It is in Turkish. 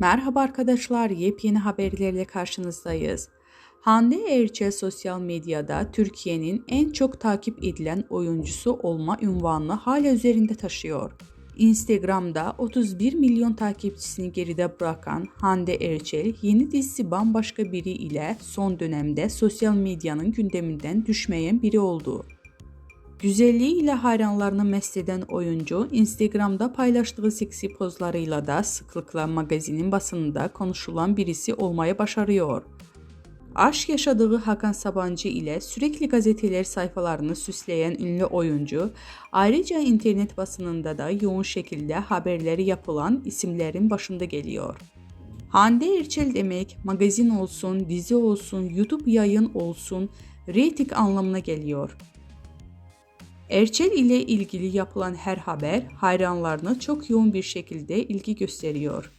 Merhaba arkadaşlar, yepyeni haberlerle karşınızdayız. Hande Erçel sosyal medyada Türkiye'nin en çok takip edilen oyuncusu olma unvanını hala üzerinde taşıyor. Instagram'da 31 milyon takipçisini geride bırakan Hande Erçel, yeni dizisi Bambaşka Biri ile son dönemde sosyal medyanın gündeminden düşmeyen biri oldu. Güzelliğiyle hayranlarını mest eden oyuncu, Instagram'da paylaştığı seksi pozlarıyla da sıklıkla magazinin basınında konuşulan birisi olmayı başarıyor. Aşk yaşadığı Hakan Sabancı ile sürekli gazeteler sayfalarını süsleyen ünlü oyuncu, ayrıca internet basınında da yoğun şekilde haberleri yapılan isimlerin başında geliyor. Hande Erçel demek, magazin olsun, dizi olsun, YouTube yayın olsun, reyting anlamına geliyor. Erçel ile ilgili yapılan her haber hayranlarına çok yoğun bir şekilde ilgi gösteriyor.